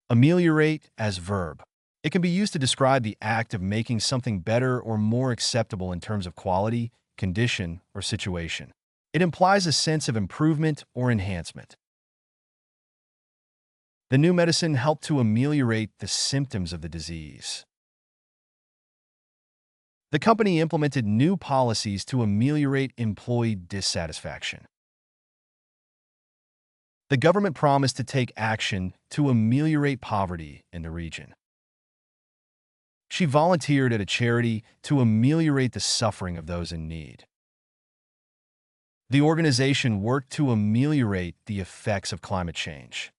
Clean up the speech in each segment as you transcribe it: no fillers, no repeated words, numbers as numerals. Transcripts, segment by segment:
Ameliorate as verb. It can be used to describe the act of making something better or more acceptable in terms of quality, condition, or situation. It implies a sense of improvement or enhancement. The new medicine helped to ameliorate the symptoms of the disease. The company implemented new policies to ameliorate employee dissatisfaction. The government promised to take action to ameliorate poverty in the region. She volunteered at a charity to ameliorate the suffering of those in need. The organization worked to ameliorate the effects of climate change.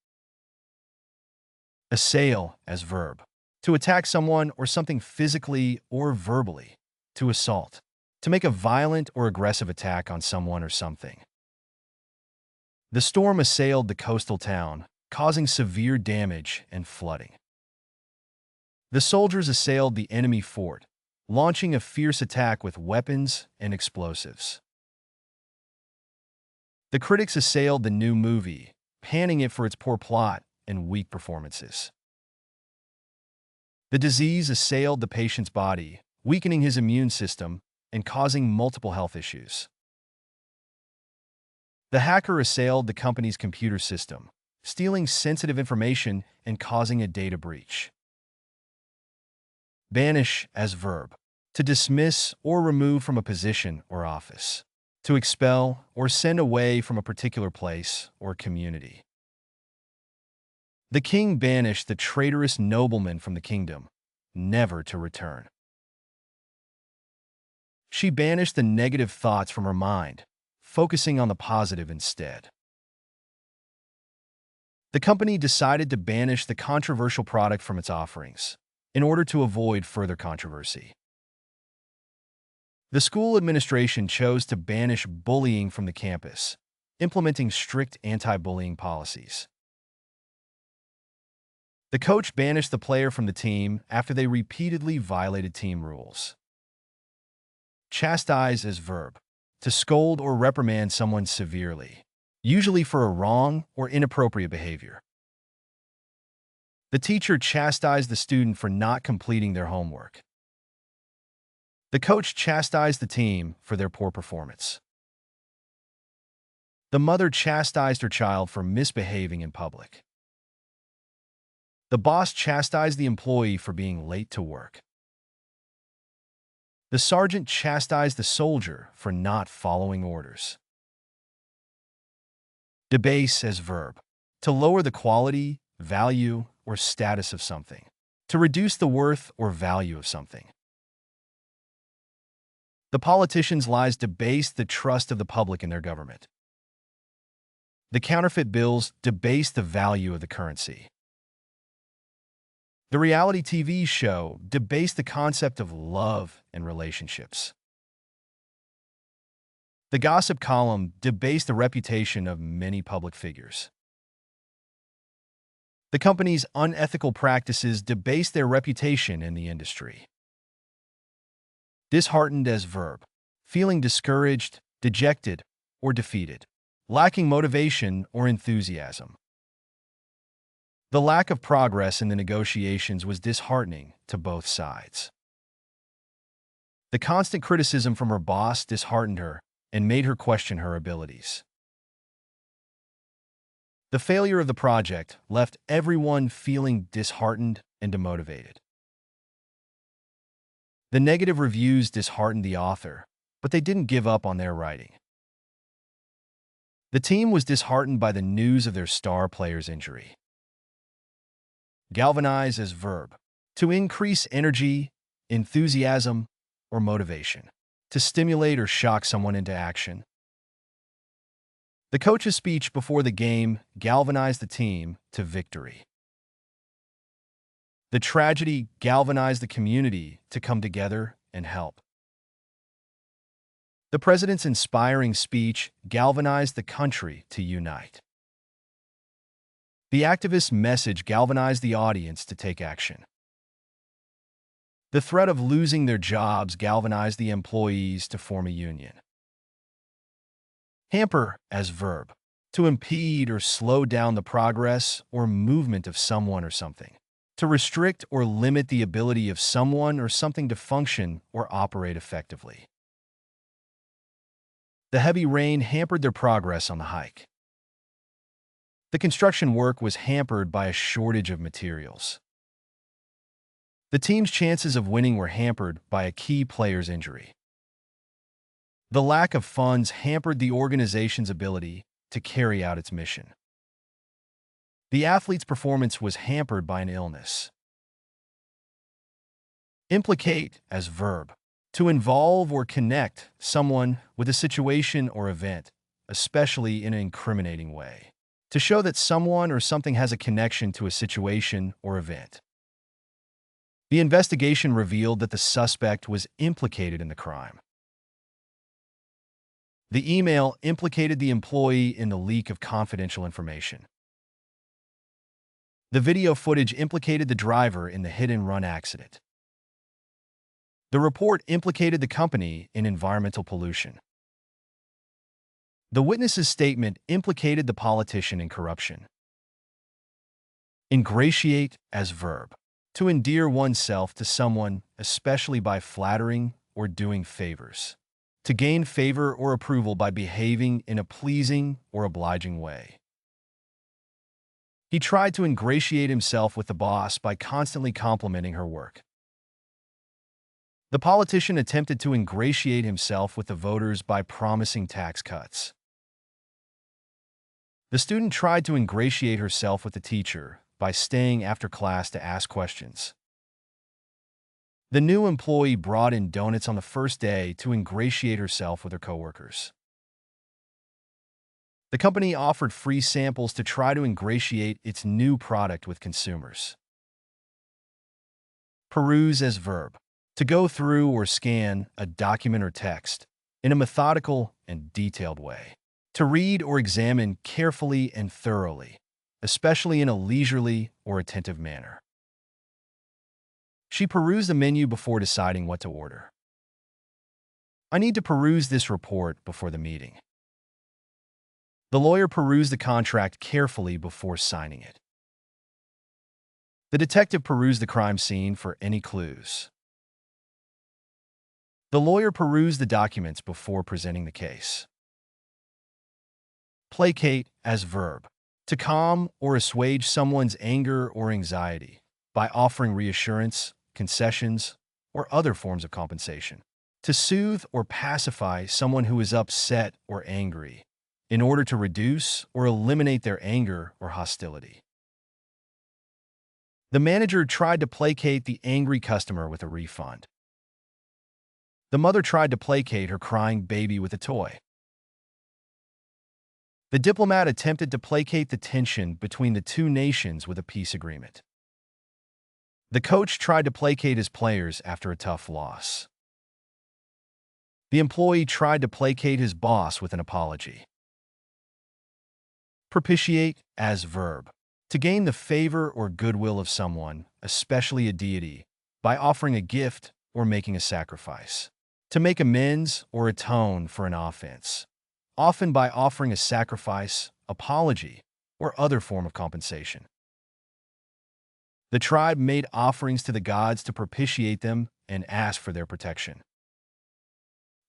Assail as verb. To attack someone or something physically or verbally. To assault. To make a violent or aggressive attack on someone or something. The storm assailed the coastal town, causing severe damage and flooding. The soldiers assailed the enemy fort, launching a fierce attack with weapons and explosives. The critics assailed the new movie, panning it for its poor plot and weak performances. The disease assailed the patient's body, weakening his immune system and causing multiple health issues. The hacker assailed the company's computer system, stealing sensitive information and causing a data breach. Banish as verb. To dismiss or remove from a position or office. To expel or send away from a particular place or community. The king banished the traitorous nobleman from the kingdom, never to return. She banished the negative thoughts from her mind, focusing on the positive instead. The company decided to banish the controversial product from its offerings, in order to avoid further controversy. The school administration chose to banish bullying from the campus, implementing strict anti-bullying policies. The coach banished the player from the team after they repeatedly violated team rules. Chastise as verb. To scold or reprimand someone severely, usually for a wrong or inappropriate behavior. The teacher chastised the student for not completing their homework. The coach chastised the team for their poor performance. The mother chastised her child for misbehaving in public. The boss chastised the employee for being late to work. The sergeant chastised the soldier for not following orders. Debase as verb. To lower the quality, value, or status of something. To reduce the worth or value of something. The politicians' lies debased the trust of the public in their government. The counterfeit bills debased the value of the currency. The reality TV show debased the concept of love and relationships. The gossip column debased the reputation of many public figures. The company's unethical practices debased their reputation in the industry. Disheartened as verb. Feeling discouraged, dejected, or defeated. Lacking motivation or enthusiasm. The lack of progress in the negotiations was disheartening to both sides. The constant criticism from her boss disheartened her and made her question her abilities. The failure of the project left everyone feeling disheartened and demotivated. The negative reviews disheartened the author, but they didn't give up on their writing. The team was disheartened by the news of their star player's injury. Galvanize as verb. To increase energy, enthusiasm, or motivation. To stimulate or shock someone into action. The coach's speech before the game galvanized the team to victory. The tragedy galvanized the community to come together and help. The president's inspiring speech galvanized the country to unite. The activist's message galvanized the audience to take action. The threat of losing their jobs galvanized the employees to form a union. Hamper as verb. To impede or slow down the progress or movement of someone or something. To restrict or limit the ability of someone or something to function or operate effectively. The heavy rain hampered their progress on the hike. The construction work was hampered by a shortage of materials. The team's chances of winning were hampered by a key player's injury. The lack of funds hampered the organization's ability to carry out its mission. The athlete's performance was hampered by an illness. Implicate as verb. To involve or connect someone with a situation or event, especially in an incriminating way. To show that someone or something has a connection to a situation or event. The investigation revealed that the suspect was implicated in the crime. The email implicated the employee in the leak of confidential information. The video footage implicated the driver in the hit-and-run accident. The report implicated the company in environmental pollution. The witness's statement implicated the politician in corruption. Ingratiate as verb. To endear oneself to someone, especially by flattering or doing favors. To gain favor or approval by behaving in a pleasing or obliging way. He tried to ingratiate himself with the boss by constantly complimenting her work. The politician attempted to ingratiate himself with the voters by promising tax cuts. The student tried to ingratiate herself with the teacher by staying after class to ask questions. The new employee brought in donuts on the first day to ingratiate herself with her coworkers. The company offered free samples to try to ingratiate its new product with consumers. Peruse as verb. To go through or scan a document or text in a methodical and detailed way. To read or examine carefully and thoroughly, especially in a leisurely or attentive manner. She perused the menu before deciding what to order. I need to peruse this report before the meeting. The lawyer perused the contract carefully before signing it. The detective perused the crime scene for any clues. The lawyer perused the documents before presenting the case. Placate as verb. To calm or assuage someone's anger or anxiety by offering reassurance, concessions, or other forms of compensation. To soothe or pacify someone who is upset or angry in order to reduce or eliminate their anger or hostility. The manager tried to placate the angry customer with a refund. The mother tried to placate her crying baby with a toy. The diplomat attempted to placate the tension between the two nations with a peace agreement. The coach tried to placate his players after a tough loss. The employee tried to placate his boss with an apology. Propitiate as verb. To gain the favor or goodwill of someone, especially a deity, by offering a gift or making a sacrifice. To make amends or atone for an offense, often by offering a sacrifice, apology, or other form of compensation. The tribe made offerings to the gods to propitiate them and ask for their protection.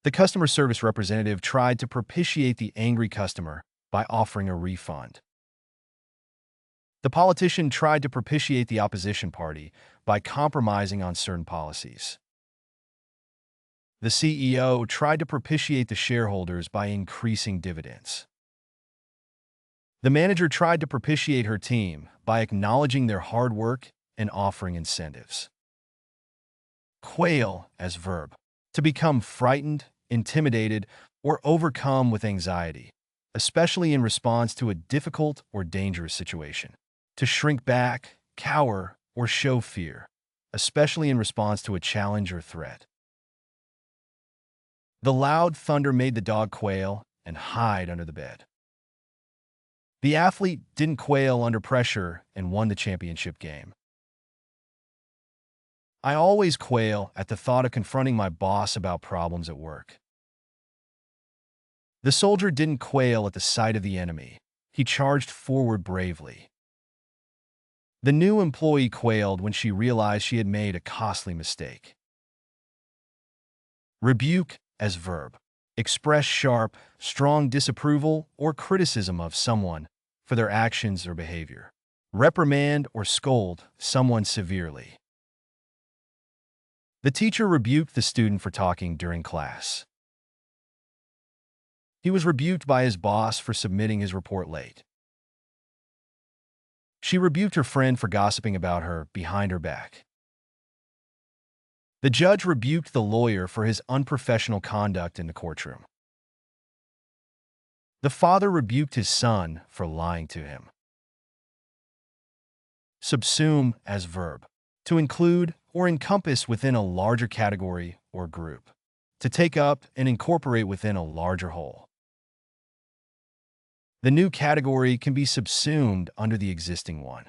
The customer service representative tried to propitiate the angry customer by offering a refund. The politician tried to propitiate the opposition party by compromising on certain policies. The CEO tried to propitiate the shareholders by increasing dividends. The manager tried to propitiate her team by acknowledging their hard work and offering incentives. Quail as verb. To become frightened, intimidated, or overcome with anxiety, especially in response to a difficult or dangerous situation. To shrink back, cower, or show fear, especially in response to a challenge or threat. The loud thunder made the dog quail and hide under the bed. The athlete didn't quail under pressure and won the championship game. I always quail at the thought of confronting my boss about problems at work. The soldier didn't quail at the sight of the enemy, He charged forward bravely. The new employee quailed when she realized she had made a costly mistake. Rebuke as verb. Express sharp, strong disapproval or criticism of someone for their actions or behavior. Reprimand or scold someone severely. The teacher rebuked the student for talking during class. He was rebuked by his boss for submitting his report late. She rebuked her friend for gossiping about her behind her back. The judge rebuked the lawyer for his unprofessional conduct in the courtroom. The father rebuked his son for lying to him. Subsume as verb. To include or encompass within a larger category or group. To take up and incorporate within a larger whole. The new category can be subsumed under the existing one.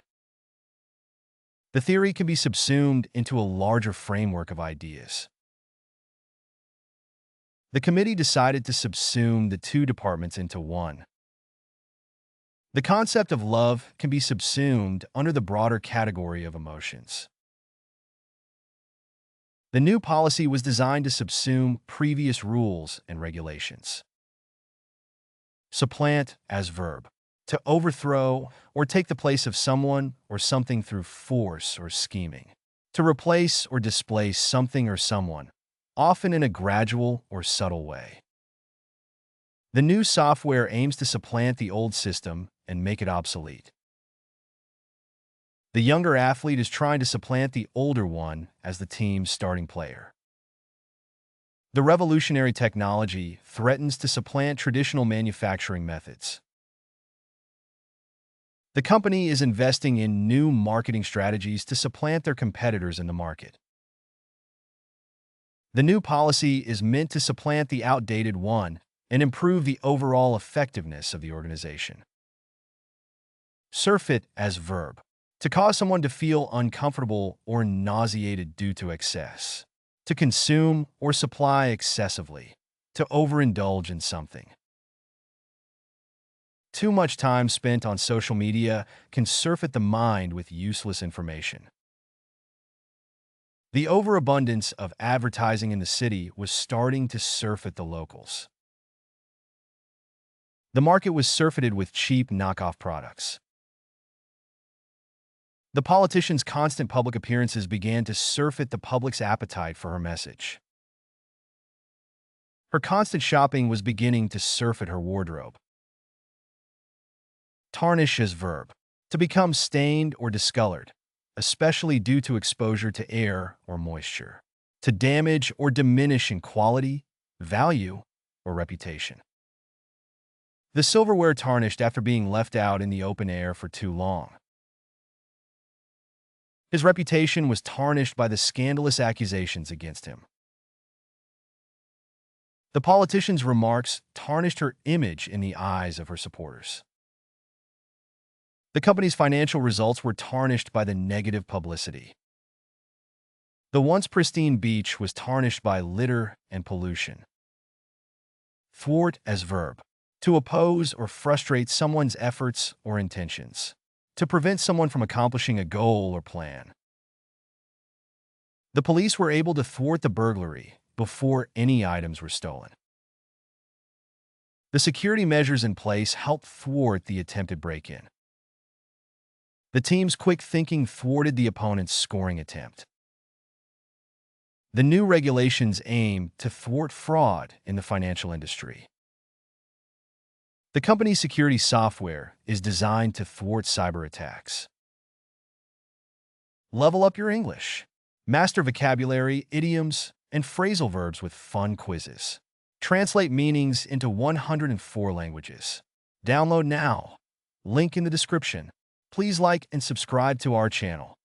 The theory can be subsumed into a larger framework of ideas. The committee decided to subsume the two departments into one. The concept of love can be subsumed under the broader category of emotions. The new policy was designed to subsume previous rules and regulations. Supplant as verb. To overthrow or take the place of someone or something through force or scheming. To replace or displace something or someone, often in a gradual or subtle way. The new software aims to supplant the old system and make it obsolete. The younger athlete is trying to supplant the older one as the team's starting player. The revolutionary technology threatens to supplant traditional manufacturing methods. The company is investing in new marketing strategies to supplant their competitors in the market. The new policy is meant to supplant the outdated one and improve the overall effectiveness of the organization. Surfeit as verb. To cause someone to feel uncomfortable or nauseated due to excess. To consume or supply excessively. To overindulge in something. Too much time spent on social media can surfeit the mind with useless information. The overabundance of advertising in the city was starting to surfeit the locals. The market was surfeited with cheap knockoff products. The politician's constant public appearances began to surfeit the public's appetite for her message. Her constant shopping was beginning to surfeit her wardrobe. Tarnish as verb. To become stained or discolored, especially due to exposure to air or moisture. To damage or diminish in quality, value, or reputation. The silverware tarnished after being left out in the open air for too long. His reputation was tarnished by the scandalous accusations against him. The politician's remarks tarnished her image in the eyes of her supporters. The company's financial results were tarnished by the negative publicity. The once pristine beach was tarnished by litter and pollution. Thwart as verb. To oppose or frustrate someone's efforts or intentions. To prevent someone from accomplishing a goal or plan. The police were able to thwart the burglary before any items were stolen. The security measures in place helped thwart the attempted break-in. The team's quick thinking thwarted the opponent's scoring attempt. The new regulations aim to thwart fraud in the financial industry. The company's security software is designed to thwart cyber attacks. Level up your English. Master vocabulary, idioms, and phrasal verbs with fun quizzes. Translate meanings into 104 languages. Download now. Link in the description. Please like and subscribe to our channel.